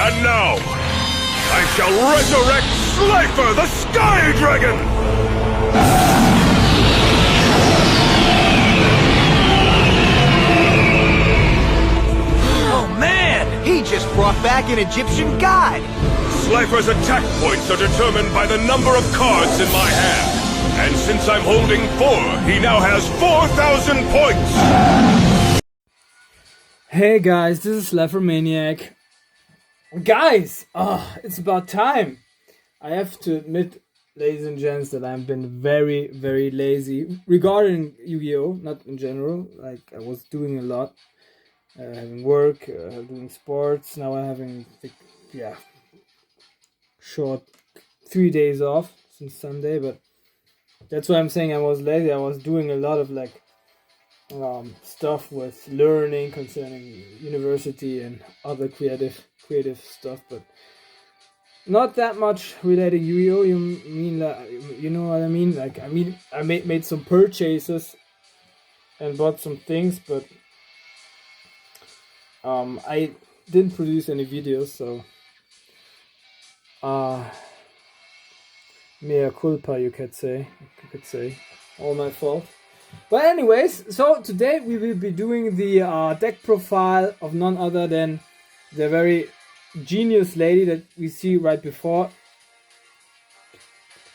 And now, I shall resurrect Slifer the Sky Dragon! Oh man, he just brought back an Egyptian god! Slifer's attack points are determined by the number of cards in my hand. And since I'm holding 4, he now has 4,000 points! Hey guys, this is Slifer Maniac. Guys, it's about time. I have to admit, ladies and gents, that I've been very, very lazy regarding Yu-Gi-Oh! Not in general. Like, I was doing a lot. Having work, doing sports. Now I'm having, short 3 days off since Sunday. But that's why I'm saying I was lazy. I was doing a lot of stuff with learning concerning university and other creative stuff, but not that much related Yu-Gi-Oh! You know what I mean? Like, I made some purchases and bought some things, but I didn't produce any videos, so mea culpa, you could say, all my fault. But anyways, so today we will be doing the deck profile of none other than the very genius lady that we see right before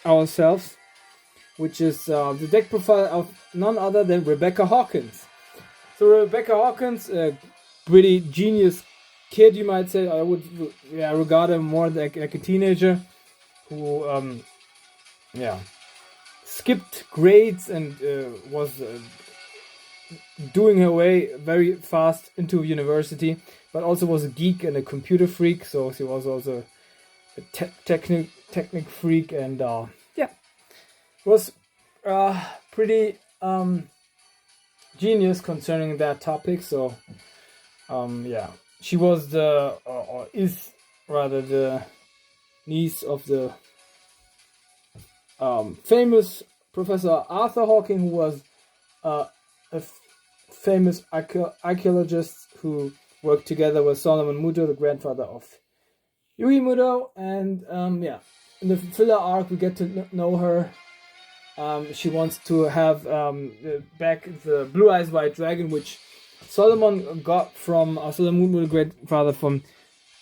ourselves, which is the deck profile of none other than Rebecca Hawkins. So Rebecca Hawkins, a pretty genius kid, you might say. I would regard her more like a teenager who skipped grades and was doing her way very fast into university, but also was a geek and a computer freak, so she was also a technic freak, and was pretty genius concerning that topic. So she was or is rather the niece of the famous Professor Arthur Hawking, who was a famous archaeologist who worked together with Solomon Muto, the grandfather of Yugi Muto. And in the filler arc we get to know her. She wants to have back the Blue Eyes White Dragon, which Solomon got from Solomon Muto, the grandfather from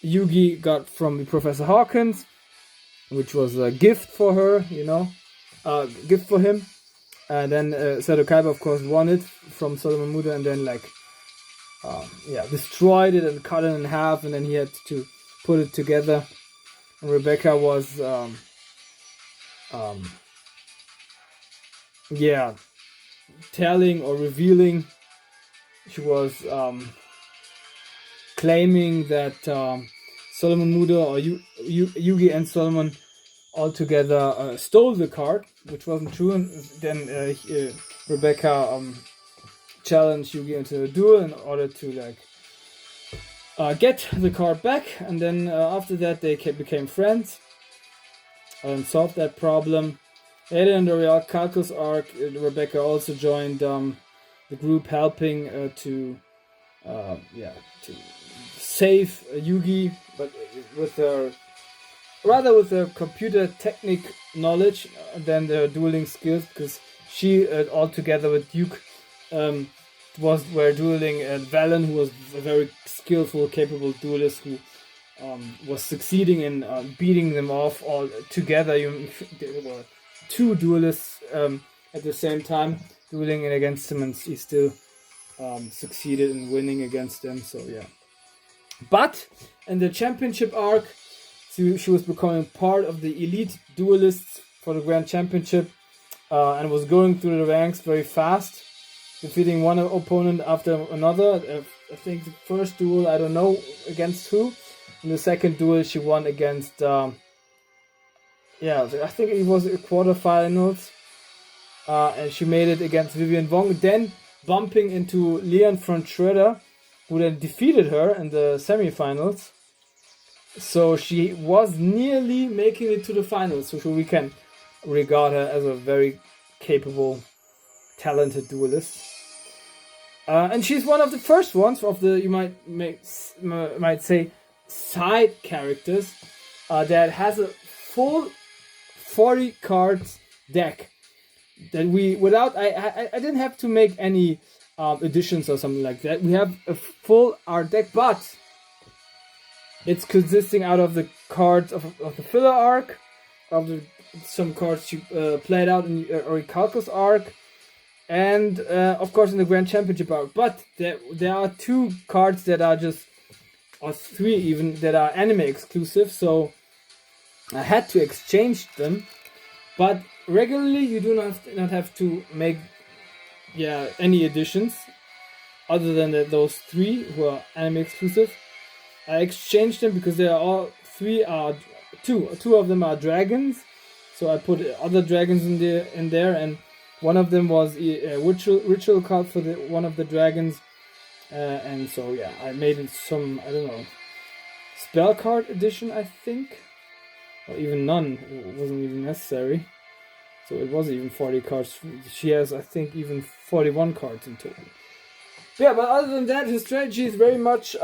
Yugi, got from Professor Hawkins, which was a gift for her, gift for him. And then Seto Kaiba, of course, won it from Solomon Muto, and then destroyed it and cut it in half, and then he had to put it together. And Rebecca was telling or revealing, she was claiming that Solomon Muto or Yugi and Solomon altogether stole the card, which wasn't true. And then Rebecca challenged Yugi into a duel in order to get the card back. And then after that they became friends and solved that problem. Later in the Real Calculus arc, Rebecca also joined the group, helping to save Yugi, but with her computer technique knowledge than the dueling skills, because she all together with Duke were dueling Valen, who was a very skillful, capable duelist who was succeeding in beating them off all together. There were 2 duelists at the same time dueling against him, and he still succeeded in winning against them. So but in the championship arc, she was becoming part of the elite duelists for the Grand Championship, and was going through the ranks very fast, defeating one opponent after another. I think the first duel, I don't know against who. In the second duel, she won against, I think it was a quarterfinals, and she made it against Vivian Wong, then bumping into Leon von Schröder, who then defeated her in the semifinals. So she was nearly making it to the finals, so we can regard her as a very capable, talented duelist. And she's one of the first ones of the, you might say, side characters that has a full 40 cards deck that I didn't have to make any additions or something like that. We have a full art deck, but it's consisting out of the cards of the filler arc, some cards you played out in the Orichalcos arc, and of course in the Grand Championship arc. But there are 2 cards that are or 3 even, that are anime exclusive, so I had to exchange them. But regularly you do not have to make any additions other than those 3 who are anime exclusive. I exchanged them because they are all 3 are two of them are dragons, so I put other dragons in there, and one of them was a ritual card for one of the dragons, and so yeah, I made it some, I don't know, spell card edition, I think, or even none. It wasn't even necessary, so it wasn't even 40 cards. She has, I think, even 41 cards in total. Yeah, but other than that, his strategy is very much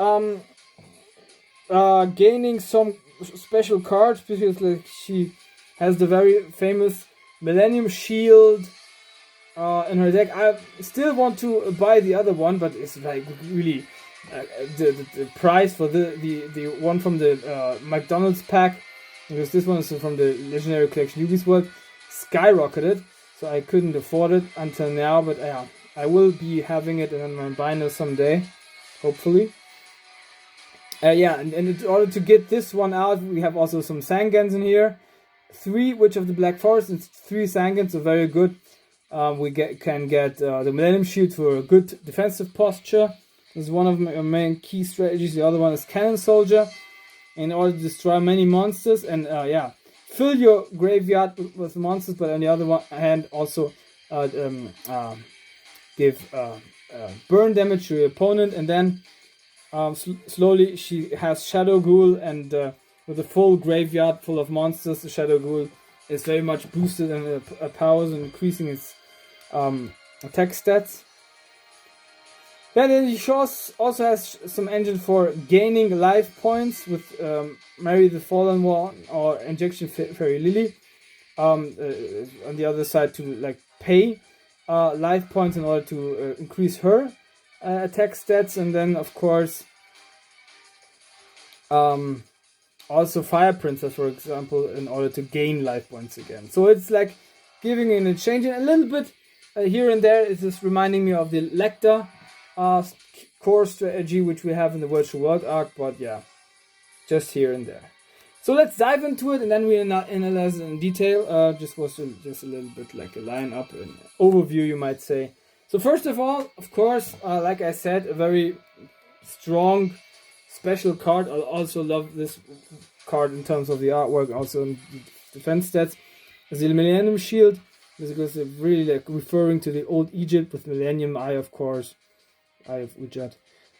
gaining some special cards, because like she has the very famous Millennium Shield in her deck. I still want to buy the other one, but it's like really the price for the one from the McDonald's pack, because this one is from the Legendary Collection Yugi's World, skyrocketed, so I couldn't afford it until now. But yeah, I will be having it in my binder someday, hopefully. And in order to get this one out, we have also some Sangans in here. 3 Witch of the Black Forest and 3 Sangans, so very good. We can get the Millennium Shield for a good defensive posture. This is one of my main key strategies. The other one is Cannon Soldier, in order to destroy many monsters. And fill your graveyard with monsters, but on the other hand also give burn damage to your opponent. And then slowly she has Shadow Ghoul, and with a full graveyard full of monsters, the Shadow Ghoul is very much boosted in powers and increasing its attack stats. Then she also has some engine for gaining life points with Mary the Fallen One or Injection Fairy Lily. On the other side, to like pay life points in order to increase her attack stats. And then of course also Fire Princess, for example, in order to gain life points again. So it's like giving in and changing a little bit here and there. It's just reminding me of the Lecter core strategy which we have in the Virtual World arc, but yeah, just here and there. So let's dive into it, and then we analyze it in detail. Just a little bit like a lineup, an overview, you might say. So first of all, of course, like I said, a very strong special card. I also love this card in terms of the artwork, also in defense stats, is the Millennium Shield, because it's really like referring to the old Egypt with Millennium Eye, of course. Eye of Ujat.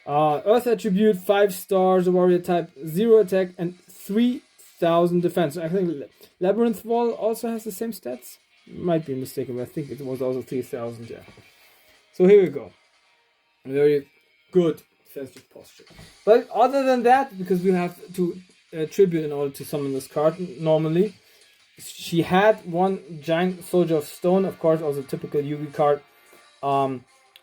Earth attribute, 5 stars, warrior type, 0 attack, and 3000 defense. I think Labyrinth Wall also has the same stats. Might be mistaken, but I think it was also 3000. Yeah. So here we go. Very good defensive posture. But other than that, because we have to tribute in order to summon this card normally, she had 1 giant soldier of stone, of course, also typical Yugi card.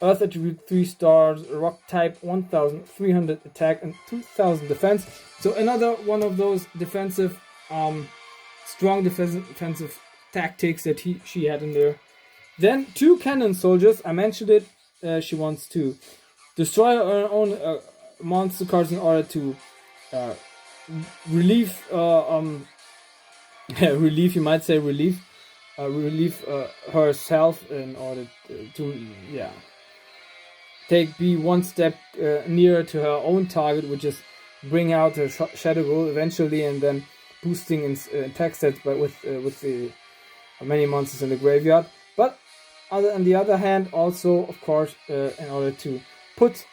Earth attribute, 3 stars, rock type, 1300 attack and 2000 defense. So another one of those defensive, strong defensive tactics that she had in there. Then 2 cannon soldiers. I mentioned it. She wants to destroy her own monster cards in order to relieve, relieve, you might say relieve herself in order to be one step nearer to her own target, which is bring out her Shadow Ghoul eventually, and then boosting in attack stats, but with the many monsters in the graveyard. But on the other hand, also of course, in order to put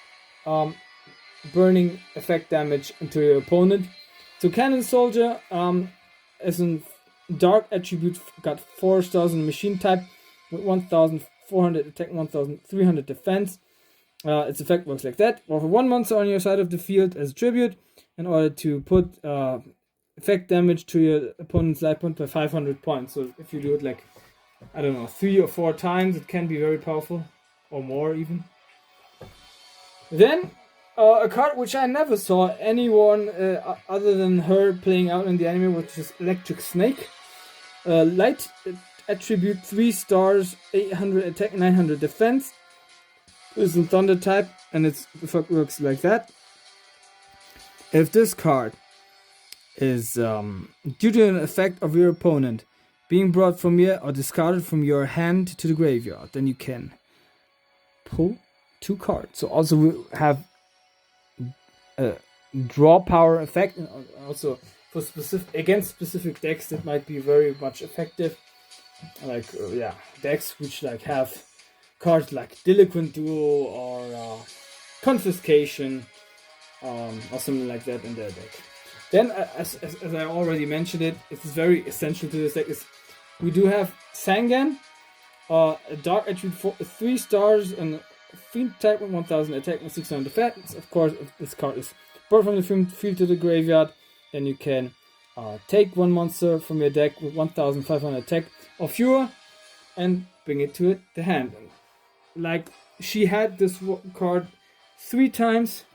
burning effect damage into your opponent. So Cannon Soldier is a dark attribute, got 4 stars in machine type with 1400 attack, 1300 defense. Its effect works like that. For 1 monster on your side of the field as a tribute, in order to put effect damage to your opponent's life point by 500 points. So if you do it like, I don't know, 3 or 4 times, it can be very powerful, or more even. Then a card which I never saw anyone other than her playing out in the anime, which is Electric Snake. Light attribute, 3 stars, 800 attack, 900 defense. It's in Thunder type, and it works like that. If this card is due to an effect of your opponent being brought from your or discarded from your hand to the graveyard, then you can pull 2 cards. So also we have a draw power effect, and also for against specific decks that might be very much effective, like decks which like have cards like Delinquent Duo or Confiscation, or something like that in their deck. Then, as I already mentioned it's very essential to this deck is we do have Sangan, a dark attribute, 3 stars and field type with 1000 attack and 600 defense. Of course, if this card is brought from the field to the graveyard, then you can take 1 monster from your deck with 1500 attack or fewer and bring it to the hand. Like, she had this card 3 times,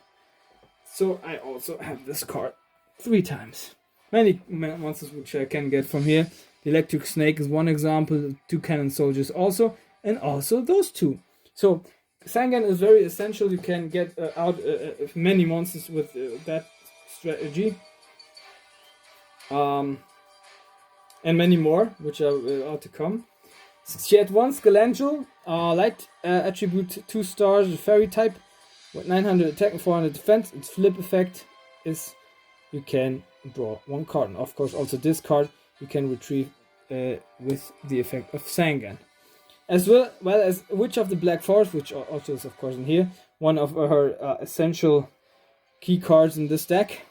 so I also have this card 3 times. Many monsters which I can get from here. The Electric Snake is one example, 2 Cannon Soldiers also, and also those 2. So Sangan is very essential. You can get out many monsters with that strategy. And many more, which are to come. She had 1 Skelangel, light attribute, 2 stars, fairy type, with 900 attack and 400 defense. Its flip effect is you can draw 1 card. And of course, also this card you can retrieve with the effect of Sangan. As well as Witch of the Black Forest, which also is of course in here, one of her essential key cards in this deck.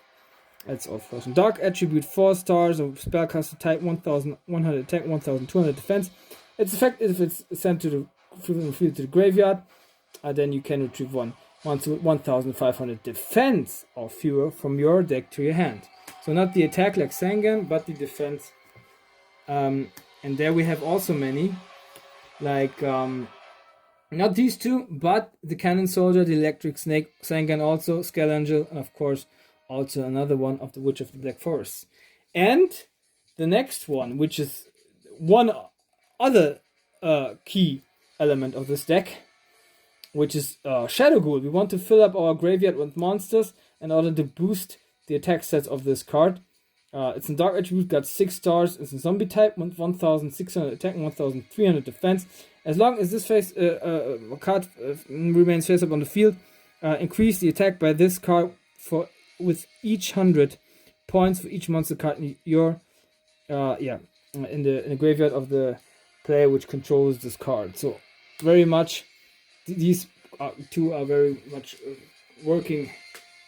That's of course dark attribute, 4 stars, and spellcaster type, 1100 attack, 1200 defense. Its effect is if it's sent from the field to the graveyard, then you can retrieve 1 monster with 1500 defense or fewer from your deck to your hand. So not the attack like Sangan, but the defense. And there we have also many, like not these 2, but the Cannon Soldier, the Electric Snake, Sangan also, Skelangel, and of course also another one of the Witch of the Black Forest. And the next one, which is one other key element of this deck, which is Shadow Ghoul. We want to fill up our graveyard with monsters in order to boost the attack stats of this card. It's a dark attribute, got 6 stars. It's a zombie type, 1600 attack and 1300 defense. As long as this card remains face up on the field, increase the attack by this card with each 100 points for each monster card in your in the graveyard of the player which controls this card. So very much these 2 are very much working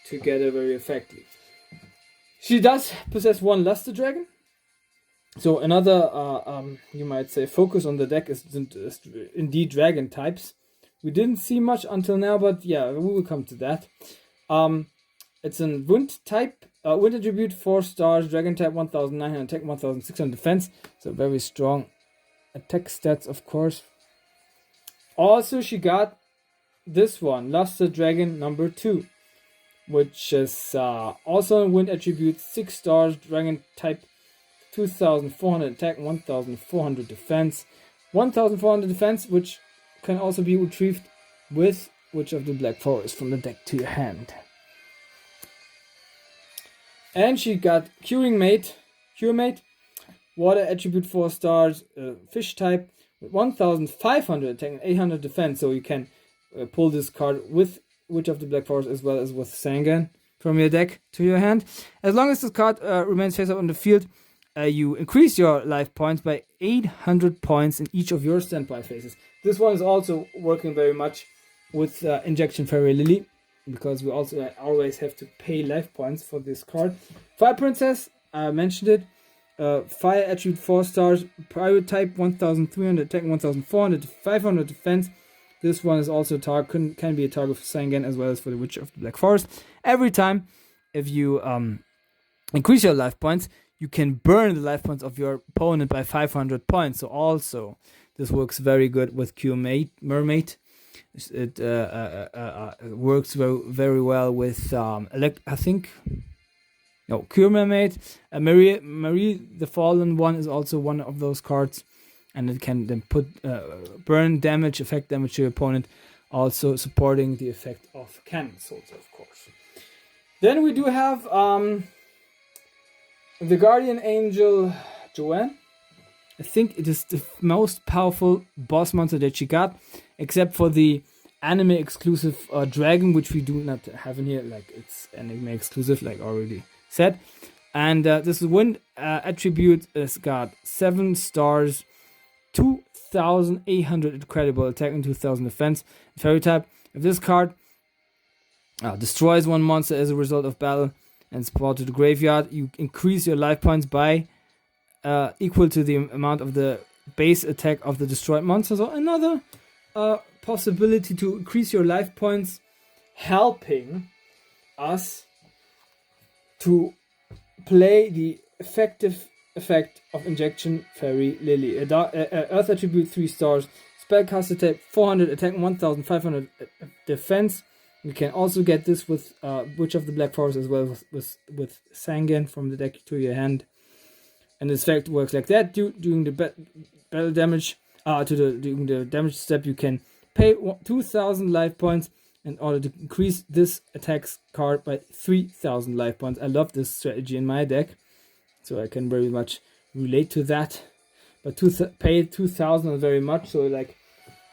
together very effectively. She does possess 1 Luster Dragon. So another, you might say, focus on the deck is indeed dragon types. We didn't see much until now, but yeah, we will come to that. It's a wind type, wind attribute, 4 stars, dragon type, 1900 attack, 1600 defense. So very strong attack stats, of course. Also, she got this one, Luster Dragon number 2. Which is also a wind attribute, 6 stars, dragon type, 2400 attack, 1400 defense. 1400 defense, which can also be retrieved with Witch of the Black Forest from the deck to your hand. And she got Cure Mate, water attribute, 4 stars, fish type, with 1500 attack and 800 defense. So you can pull this card with Witch of the Black Forest as well as with Sangan from your deck to your hand. As long as this card remains face up on the field, you increase your life points by 800 points in each of your standby phases. This one is also working very much with Injection Fairy Lily, because we also always have to pay life points for this card. Fire Princess, I mentioned it. Fire attribute, 4 stars, pirate type, 1300 attack, 1400 500 defense. This one is also can be a target for Sangan as well as for the Witch of the Black Forest. Every time if you increase your life points, you can burn the life points of your opponent by 500 points. So also, this works very good with Q Mermaid. It works very, very well with Q Mermaid. Marie the Fallen One is also one of those cards, and it can then put burn damage, effect damage to your opponent, also supporting the effect of Cannon Soldier, of course. Then we do have the Guardian Angel Joanne. I think it is the most powerful boss monster that she got, except for the anime exclusive dragon, which we do not have in here. Like, it's anime exclusive, like already said. And this wind attribute has got 7 stars, 2,800 incredible attack and 2,000 defense. Fairy type. If this card destroys one monster as a result of battle and is brought to the graveyard, you increase your life points by equal to the amount of the base attack of the destroyed monster. So another possibility to increase your life points, helping us to play the effective effect of Injection Fairy Lily. Earth attribute 3 stars, spellcast attack 400 attack, 1,500 defense. You can also get this with Witch of the Black Forest as well with Sangan from the deck to your hand. And this effect works like that. During the battle damage, during the damage step, you can pay 2,000 life points in order to increase this attack's card by 3,000 life points. I love this strategy in my deck, so I can very much relate to that. But pay 2,000 very much. So like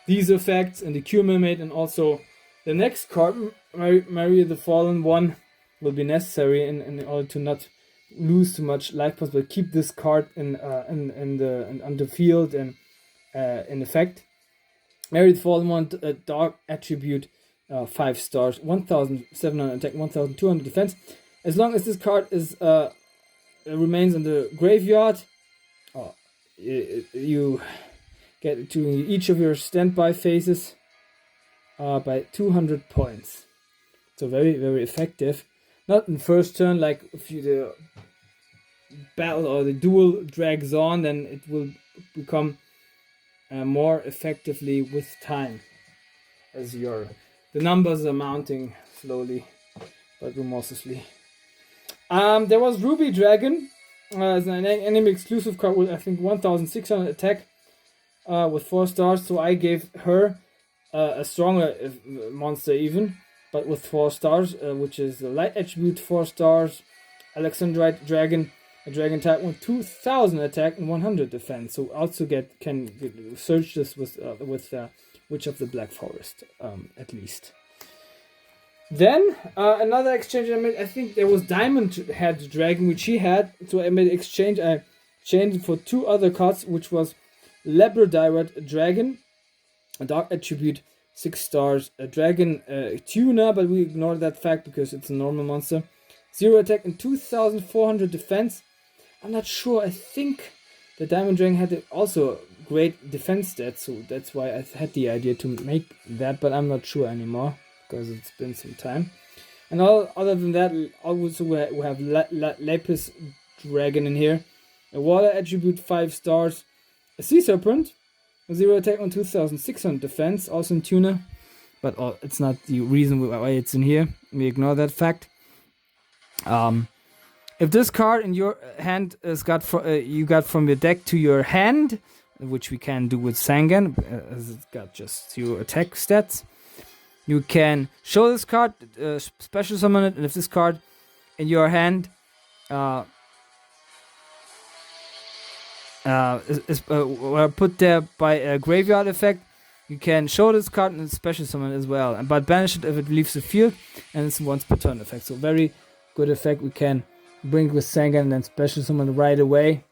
these effects and the Q Mermaid, and also the next card, Mary the Fallen One, will be necessary in order to not lose too much life points, but keep this card on the field and in effect. Mary the Fallen One, Dark attribute 5 stars, 1,700 attack, 1,200 defense. As long as this card is remains in the graveyard, you get to each of your standby phases by 200 points. So very, very effective. Not in first turn, like if the battle or the duel drags on, then it will become more effectively with time, as the numbers are mounting slowly but remorselessly. There was Ruby Dragon, as an enemy exclusive card with I think 1,600 attack with 4 stars. So I gave her a stronger monster even, but with 4 stars, which is the Light Attribute 4 stars, Alexandrite Dragon, a dragon type with 2,000 attack and 100 defense. So also can search this with Witch of the Black Forest at least. Then another exchange I made. I think there was Diamond Head Dragon which she had. So I made an exchange. I changed it for 2 other cards, which was Labradorite Dragon, a dark attribute 6 stars, a dragon tuner, but we ignore that fact because it's a normal monster. 0 attack and 2,400 defense. I'm not sure. I think the Diamond Dragon had also great defense stats, so that's why I had the idea to make that, but I'm not sure anymore because it's been some time. And other than that, also we have Lapis Dragon in here, a water attribute 5 stars, a sea serpent, 0 attack on 2,600 defense, also in tuner, but it's not the reason why it's in here. We ignore that fact. If this card in your hand is you got from your deck to your hand, which we can do with Sangan, as it's got just 0 attack stats, you can show this card, special summon it, and if this card in your hand is put there by a graveyard effect, you can show this card and special summon it as well, but banish it if it leaves the field, and it's once per turn effect. So very good effect we can bring with Sangan and then special summon right away.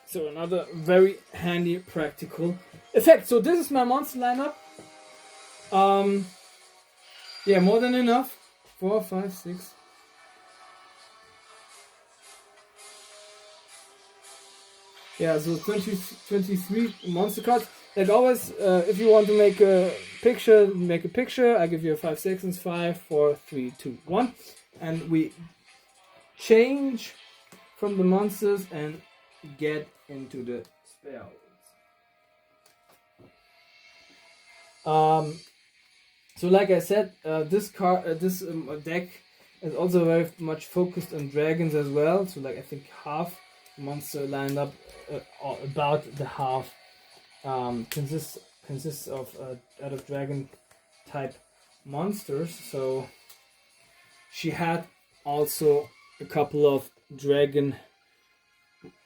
So another very handy practical effect. So this is my monster lineup. Yeah, more than enough. 4, 5, 6. Yeah, so 23 monster cards. Like always, if you want to make a picture, make a picture. I give you 5 seconds. 5, 4, 3, 2, 1. And we change from the monsters and get into the spells. So like I said, this deck is also very much focused on dragons as well. So like I think half monster lined up, about the half consists of out of dragon type monsters. So she had also a couple of dragon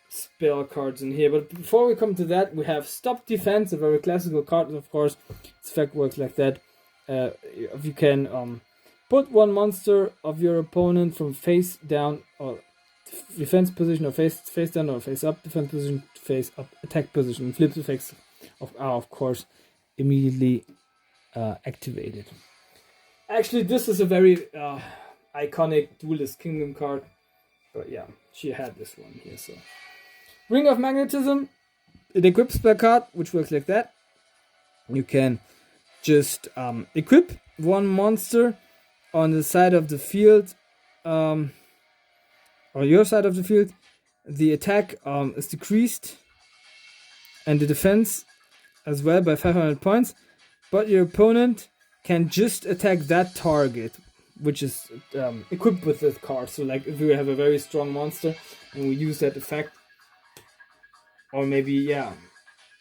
spell cards in here, but before we come to that, we have Stop Defense, a very classical card, and of course its effect works like that. You can put one monster of your opponent from face down or defense position, or face down or face up defense position to face up attack position. Flip effects are of course immediately activated. Actually, this is a very iconic Duelist Kingdom card, but yeah, she had this one here. So Ring of Magnetism, it equips spell card, which works like that. You can just equip one monster on the side of the field, or your side of the field. The attack is decreased, and the defense as well by 500 points. But your opponent can just attack that target, which is equipped with this card. So like if we have a very strong monster and we use that effect, or maybe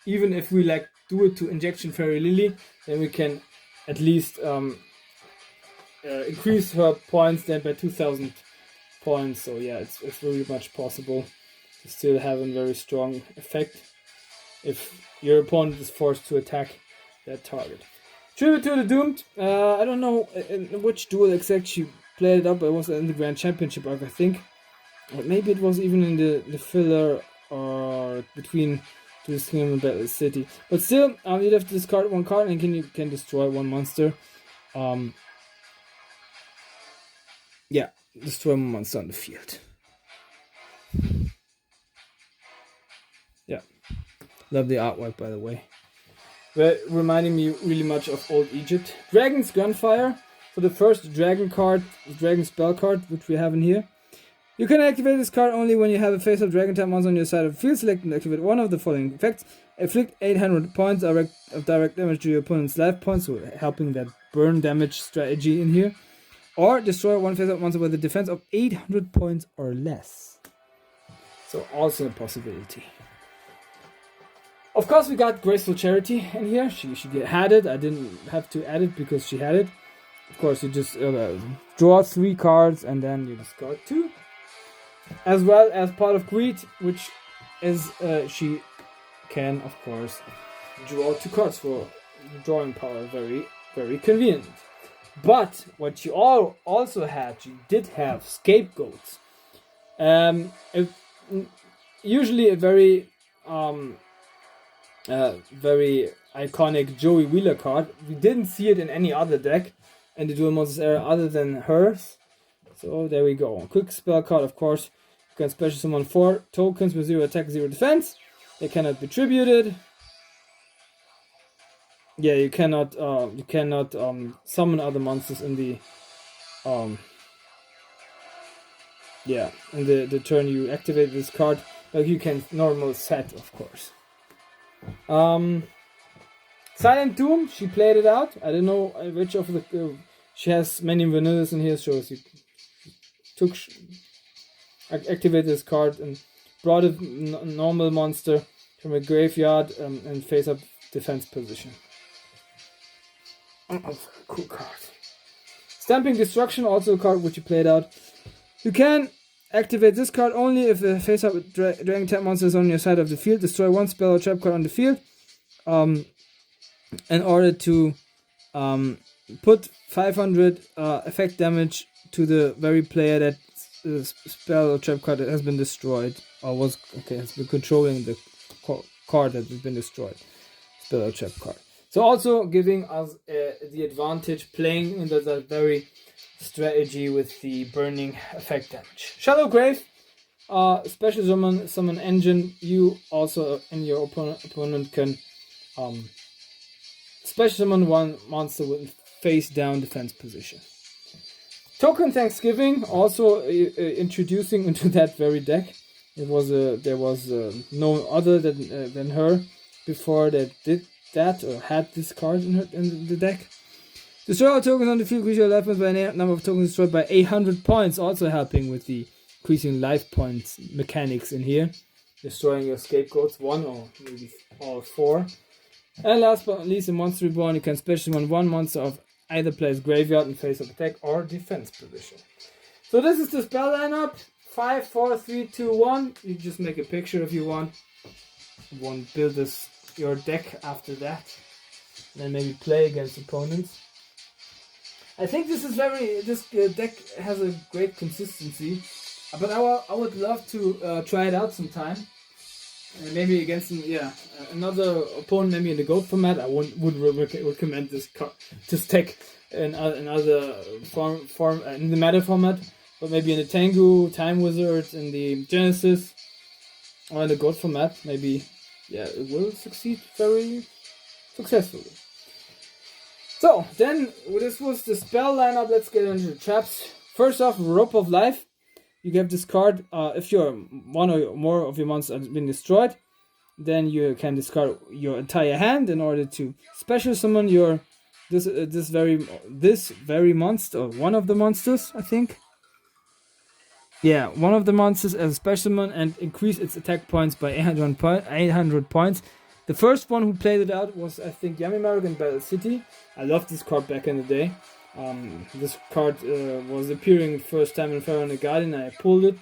even if we like do it to Injection Fairy Lily, then we can at least increase her points then by 2000 points. So yeah, it's very much possible to still have a very strong effect if your opponent is forced to attack that target. Tribute to the Doomed. I don't know in which duel exact she played it up. It was in the Grand Championship arc, I think. Or maybe it was even in the filler or between Duelist Kingdom and Battle City. But still, you'd have to discard one card and you can destroy one monster. Destroy one monster on the field. Yeah. Love the artwork, by the way. But reminding me really much of Old Egypt. Dragon's Gunfire. So the first dragon card, dragon spell card, which we have in here. You can activate this card only when you have a face-up dragon type monster on your side of the field. Select and activate one of the following effects. Inflict 800 points of direct damage to your opponent's life points, so helping that burn damage strategy in here. Or destroy one face-up monster with a defense of 800 points or less. So also a possibility. Of course, we got Graceful Charity in here. She had it. I didn't have to add it because she had it. Of course, you just draw 3 cards and then you discard 2. As well as Pot of Greed, which is she can, of course, draw 2 cards for drawing power. Very, very convenient. But what you also had, you did have Scapegoats. Usually a very very iconic Joey Wheeler card. We didn't see it in any other deck in the Duel Monsters era other than hers. So there we go. Quick spell card, of course. You can special summon 4 tokens with 0 attack, 0 defense. They cannot be tributed. Yeah, you cannot summon other monsters in the in the turn you activate this card. Like you can normal set, of course. Silent Doom, she played it out. I don't know which of the she has many vanillas in here, so she activated this card and brought a normal monster from a graveyard and face up defense position. Oh, cool card. Stamping Destruction, also a card which you played out. You can activate this card only if the face up dragon type monster is on your side of the field. Destroy one spell or trap card on the field. In order to put 500 effect damage to the very player that spell or trap card that has been destroyed or has been controlling the card that has been destroyed. Spell or trap card. So also giving us the advantage playing in that very strategy with the burning effect damage. Shallow Grave, special summon engine. You also and your opponent can special summon one monster with face down defense position. Token Thanksgiving also introducing into that very deck. There was no other than her before that did that or had this card in the deck. Destroy all tokens on the field, increase your life points by a number of tokens destroyed by 800 points, also helping with the increasing life points mechanics in here. Destroying your scapegoats, 1 or maybe all 4. And last but not least, a monster reborn. You can special summon 1 monster of either player's graveyard in face of attack or defense position. So this is the spell lineup. 5, 4, 3, 2, 1. You just make a picture if you want. You want to build your deck after that. Then maybe play against opponents. I think this deck has a great consistency. But I would love to try it out sometime. Maybe against another opponent, maybe in the gold format. I would recommend this deck in another form in the meta format. But maybe in the Tengu, Time Wizards, in the Genesis, or in the gold format, maybe it will succeed very successfully. So then this was the spell lineup. Let's get into the traps. First off, Rope of Life. You get this card if one or more of your monsters have been destroyed, then you can discard your entire hand in order to special summon this very monster, or one of the monsters, I think. Yeah, one of the monsters as a special summon and increase its attack points by 800 points. The first one who played it out was, I think, Yamimaru in Battle City. I loved this card back in the day. This card was appearing first time in Pharaoh and the Guardian. I pulled it,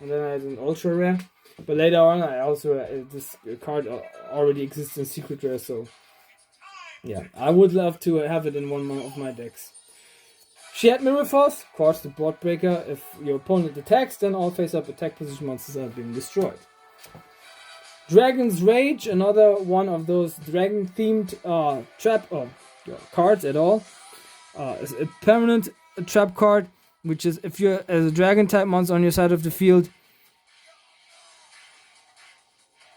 and then I had an ultra rare. But later on, I also this card already exists in secret rare. So yeah, I would love to have it in one of my decks. She had Mirror Force, of course, the board breaker. If your opponent attacks, then all face-up attack position monsters are being destroyed. Dragon's Rage, another one of those dragon-themed trap cards at all. Is a permanent trap card, which is if you're as a dragon type monster on your side of the field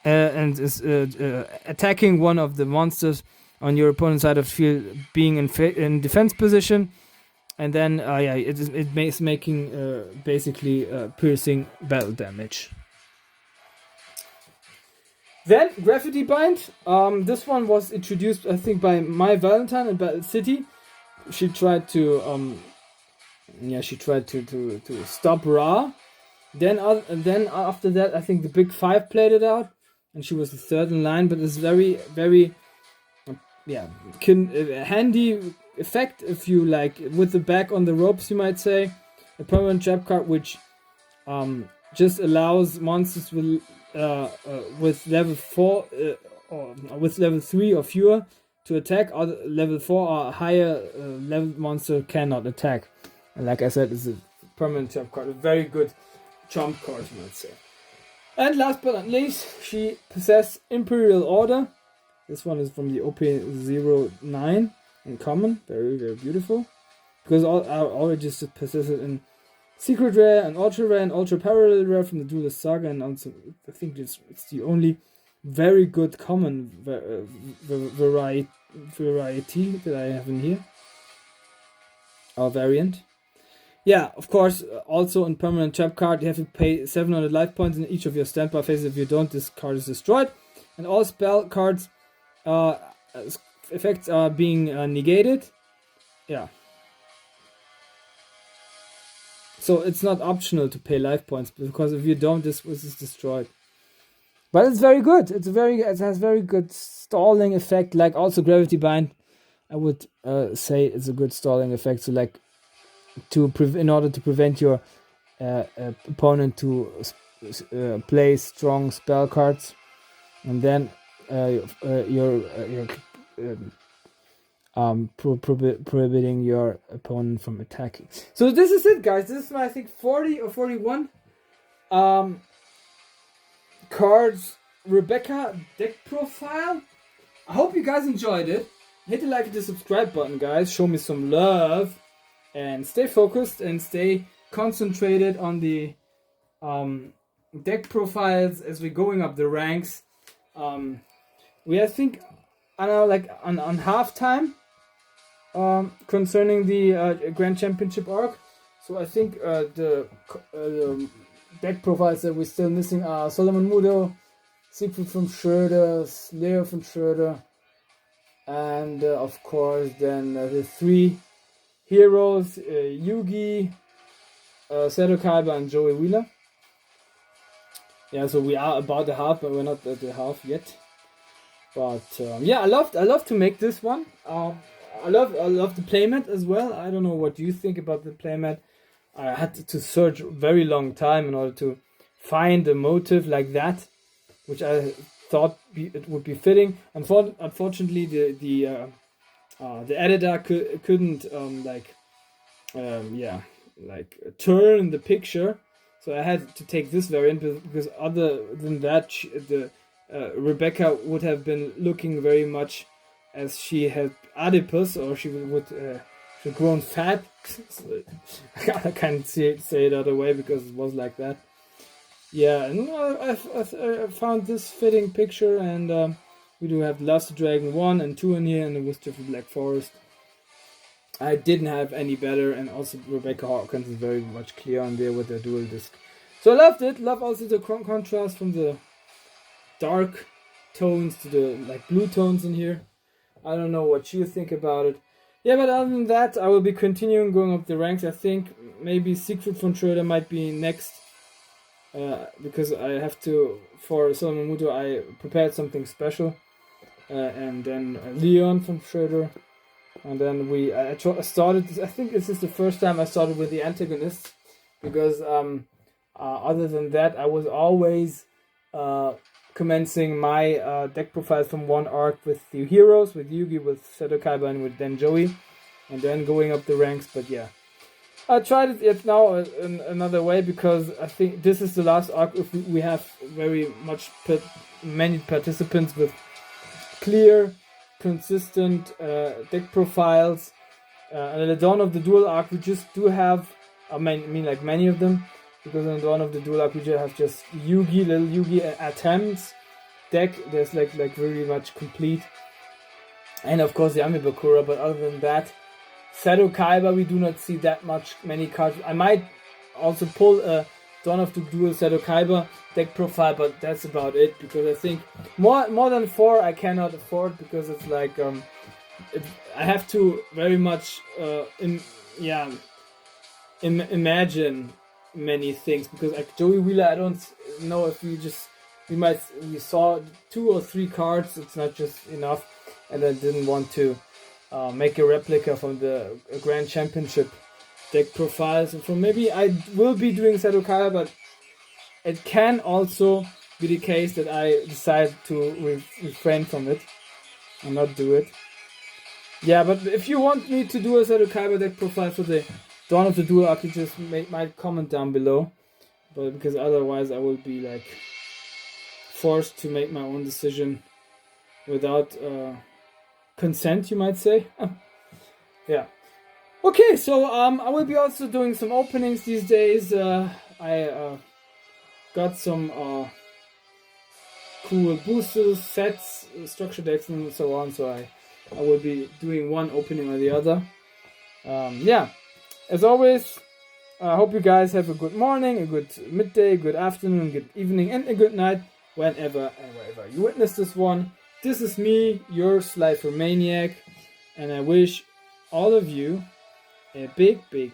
and is attacking one of the monsters on your opponent's side of the field, being in defense position, and then it makes making basically piercing battle damage. Then Gravity Bind. This one was introduced, I think, by My Valentine in Battle City. She tried to stop Ra. Then after that, I think the Big Five played it out, and she was the third in line. But it's very, very handy effect if you like with the back on the ropes, you might say. A permanent trap card which just allows monsters with level 4 or with level 3 or fewer to attack. Or level 4 or higher level monster cannot attack. And like I said, it's a permanent trap card, a very good trump card, you might say. And last but not least, she possessed Imperial Order. This one is from the OP09 in common, very, very beautiful. Because I already just possess it in Secret Rare and Ultra Parallel Rare from the Duelist Saga, and also I think it's the only very good common variety that I have in here. Or variant. Yeah, of course, also in permanent trap card, you have to pay 700 life points in each of your standby phases. If you don't, this card is destroyed. And all spell cards effects are being negated. Yeah. So it's not optional to pay life points, because if you don't, this is destroyed. But it's very good. It has very good stalling effect. Like also Gravity Bind, I would say it's a good stalling effect. So like in order to prevent your opponent to play strong spell cards, and then prohibiting your opponent from attacking. So this is it, guys. This is my, I think, 40 or 41 cards Rebecca deck profile. I hope you guys enjoyed it. Hit the like and the subscribe button, guys. Show me some love. And stay focused and stay concentrated on the deck profiles as we're going up the ranks. We, I think, I don't know, like on halftime concerning the Grand Championship arc. So I think the deck profiles that we're still missing are Solomon Muto, Siegfried from Schröder, Leo from Schröder, and of course then the three heroes, Yugi, Seto, Kaiba, and Joey Wheeler. Yeah, so we are about the half, but we're not at the half yet. But yeah, I love to make this one. I love the playmat as well. I don't know what you think about the playmat. I had to search a very long time in order to find a motive like that, which I thought it would be fitting. Unfortunately, the editor couldn't turn the picture, so I had to take this variant because other than that, Rebecca would have been looking very much as she had adipose, or she would have grown fat. I can't say it other way because it was like that. Yeah, and I found this fitting picture, and we do have Last Dragon 1 and 2 in here, and the Wizard of the Black Forest. I didn't have any better, and also Rebecca Hawkins is very much clear on there with their dual disc. So I loved it. Love also the contrast from the dark tones to the blue tones in here. I don't know what you think about it. Yeah, but other than that, I will be continuing going up the ranks. I think maybe Siegfried von Schröder might be next. Because I have to, for Solomon Muto, I prepared something special. And then Leon from Schröder. And then I started, I think this is the first time I started with the antagonist. Because other than that, I was always commencing my deck profiles from one arc with the heroes, with Yugi, with Seto, Kaiba, and with then Joey, and then going up the ranks. But yeah, I tried it now in another way because I think this is the last arc. If we have very much many participants with clear, consistent deck profiles, and at the dawn of the dual arc, we just do have. I mean, like many of them. Because on the dawn of the dual arc, we just have just Yugi, little Yugi attempts deck. There's like really much complete, and of course the Amibakura. But other than that, Seto, Kaiba, we do not see that many cards. I might also pull a Dawn of the Duel Seto Kaiba deck profile, but that's about it. Because I think more than 4 I cannot afford, because it's like I have to very much imagine many things, because like Joey Wheeler, I don't know if we saw 2 or 3 cards. It's not just enough, and I didn't want to make a replica from the Grand Championship deck profiles. And from maybe I will be doing Seto Kaiba, but it can also be the case that I decide to refrain from it and not do it. Yeah, but if you want me to do a Seto Kaiba deck profile for the Dawn of the Duel arc, you just might comment down below, but because otherwise I will be like forced to make my own decision without consent, you might say. Yeah. Okay, so I will be also doing some openings these days. I got some cool boosters, sets, structure decks, and so on. So I will be doing one opening or the other. Yeah. As always, I hope you guys have a good morning, a good midday, good afternoon, good evening, and a good night whenever and wherever you witness this one. This is me, your Slifer Maniac, and I wish all of you a big peace.